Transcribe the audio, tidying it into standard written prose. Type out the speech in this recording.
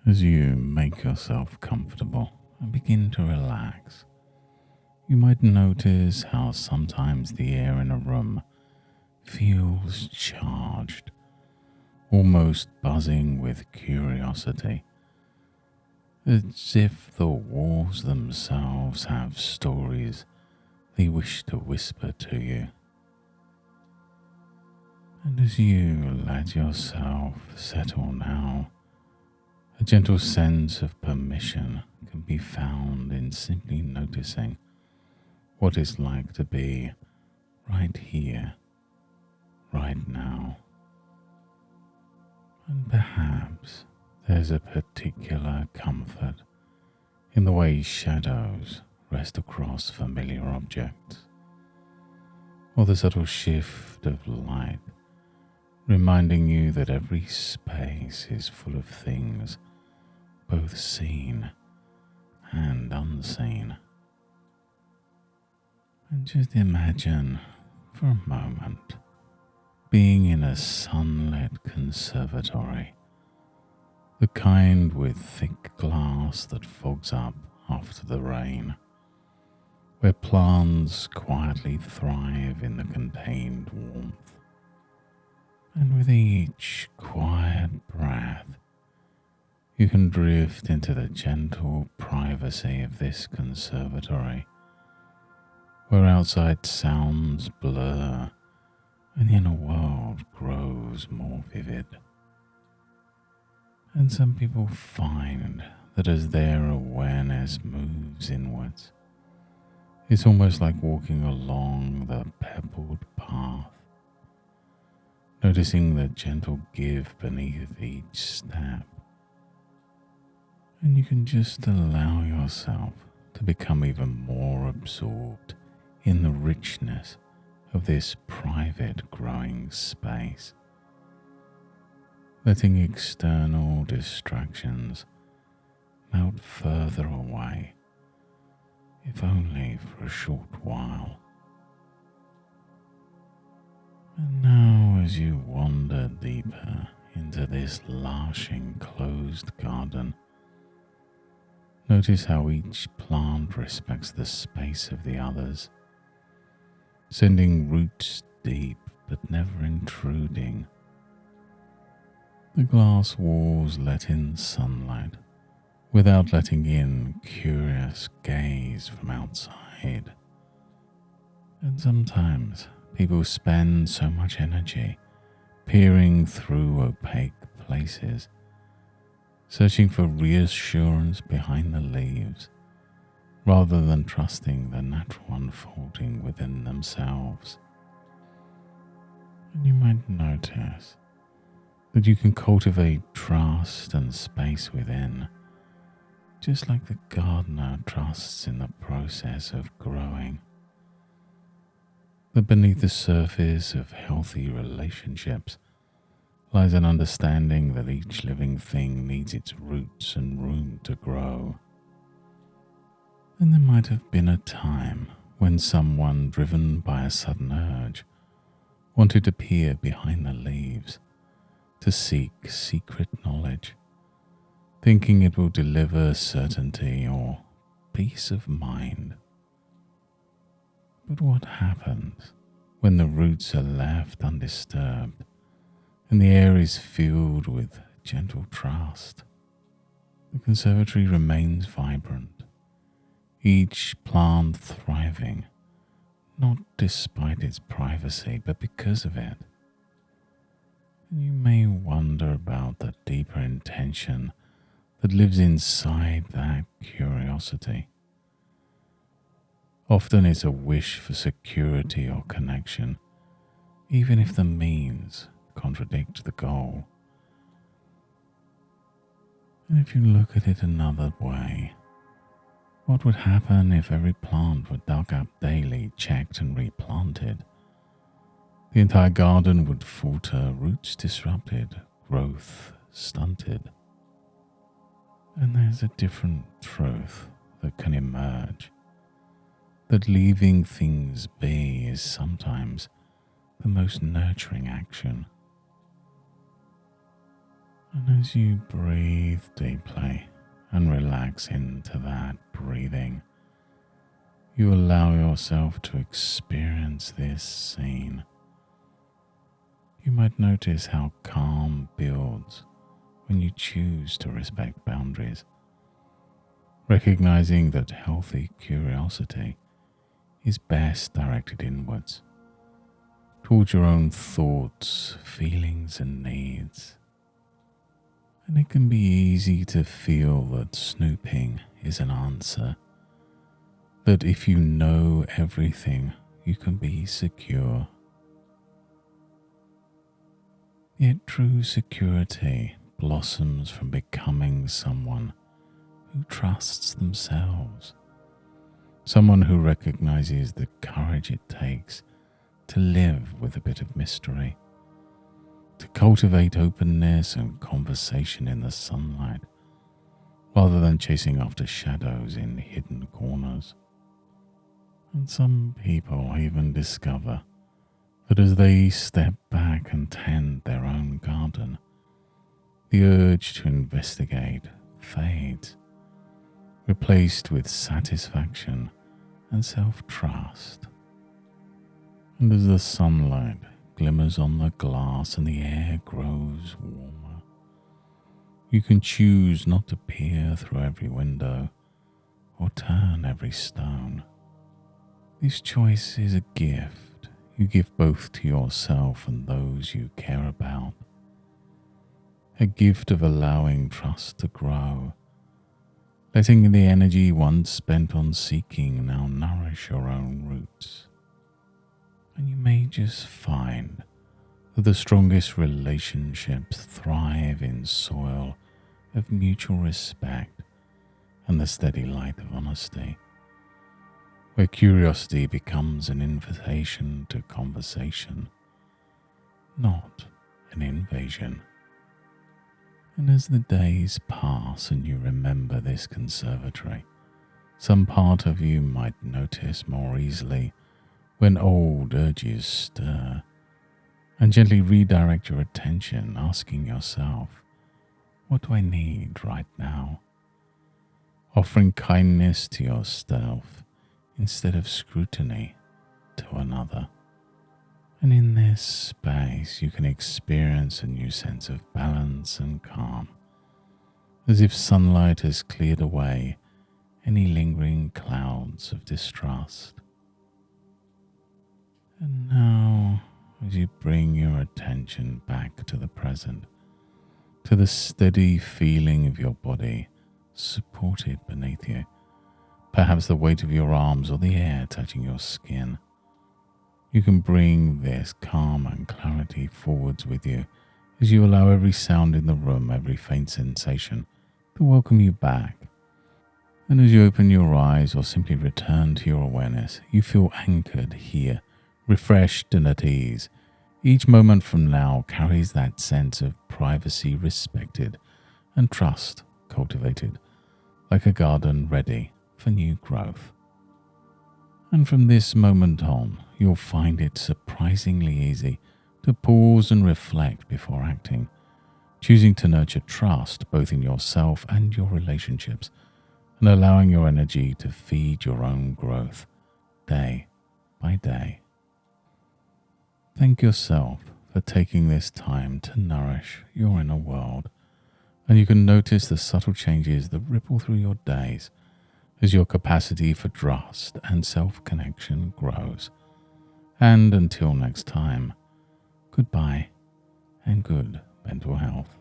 As you make yourself comfortable and begin to relax, you might notice how sometimes the air in a room feels charged, almost buzzing with curiosity, as if the walls themselves have stories they wish to whisper to you. And as you let yourself settle now, a gentle sense of permission can be found in simply noticing what it's like to be right here, right now. And perhaps there's a particular comfort in the way shadows rest across familiar objects, or the subtle shift of light reminding you that every space is full of things both seen and unseen. And just imagine for a moment being in a sunlit conservatory, the kind with thick glass that fogs up after the rain, where plants quietly thrive in the contained warmth. And with each quiet breath, you can drift into the gentle privacy of this conservatory, where outside sounds blur and the inner world grows more vivid. And some people find that as their awareness moves inwards, it's almost like walking along the pebbled path, noticing the gentle give beneath each step. And you can just allow yourself to become even more absorbed in the richness of this private growing space, letting external distractions melt further away, if only for a short while. And now as you wander deeper into this lush enclosed garden, notice how each plant respects the space of the others, sending roots deep but never intruding. The glass walls let in sunlight without letting in curious gaze from outside. And sometimes people spend so much energy peering through opaque places, searching for reassurance behind the leaves, rather than trusting the natural unfolding within themselves. And you might notice that you can cultivate trust and space within, just like the gardener trusts in the process of growing. That beneath the surface of healthy relationships lies an understanding that each living thing needs its roots and room to grow. And there might have been a time when someone, driven by a sudden urge, wanted to peer behind the leaves to seek secret knowledge, thinking it will deliver certainty or peace of mind. But what happens when the roots are left undisturbed and the air is filled with gentle trust? The conservatory remains vibrant, each plant thriving, not despite its privacy, but because of it. And you may wonder about the deeper intention that lives inside that curiosity. Often it's a wish for security or connection, even if the means contradict the goal. And if you look at it another way, what would happen if every plant were dug up daily, checked and replanted? The entire garden would falter, roots disrupted, growth stunted. And there's a different truth that can emerge, that leaving things be is sometimes the most nurturing action. And as you breathe deeply and relax into that breathing, you allow yourself to experience this scene. You might notice how calm builds when you choose to respect boundaries, recognizing that healthy curiosity is best directed inwards, towards your own thoughts, feelings, and needs. And it can be easy to feel that snooping is an answer, that if you know everything, you can be secure. Yet true security blossoms from becoming someone who trusts themselves, someone who recognizes the courage it takes to live with a bit of mystery, to cultivate openness and conversation in the sunlight, rather than chasing after shadows in hidden corners. And some people even discover that as they step back and tend their own garden, the urge to investigate fades, replaced with satisfaction and self-trust. And as the sunlight glimmers on the glass and the air grows warmer, you can choose not to peer through every window or turn every stone. This choice is a gift you give both to yourself and those you care about. A gift of allowing trust to grow, letting the energy once spent on seeking now nourish your own roots. And you may just find that the strongest relationships thrive in soil of mutual respect and the steady light of honesty, where curiosity becomes an invitation to conversation, not an invasion. And as the days pass and you remember this conservatory, some part of you might notice more easily when old urges stir, and gently redirect your attention, asking yourself, what do I need right now? Offering kindness to yourself instead of scrutiny to another. And in this space, you can experience a new sense of balance and calm, as if sunlight has cleared away any lingering clouds of distrust. And now, as you bring your attention back to the present, to the steady feeling of your body supported beneath you, perhaps the weight of your arms or the air touching your skin, you can bring this calm and clarity forwards with you as you allow every sound in the room, every faint sensation to welcome you back. And as you open your eyes or simply return to your awareness, you feel anchored here, refreshed and at ease. Each moment from now carries that sense of privacy respected and trust cultivated, like a garden ready for new growth. And from this moment on, you'll find it surprisingly easy to pause and reflect before acting, choosing to nurture trust both in yourself and your relationships, and allowing your energy to feed your own growth day by day. Thank yourself for taking this time to nourish your inner world, and you can notice the subtle changes that ripple through your days as your capacity for trust and self-connection grows. And until next time, goodbye and good mental health.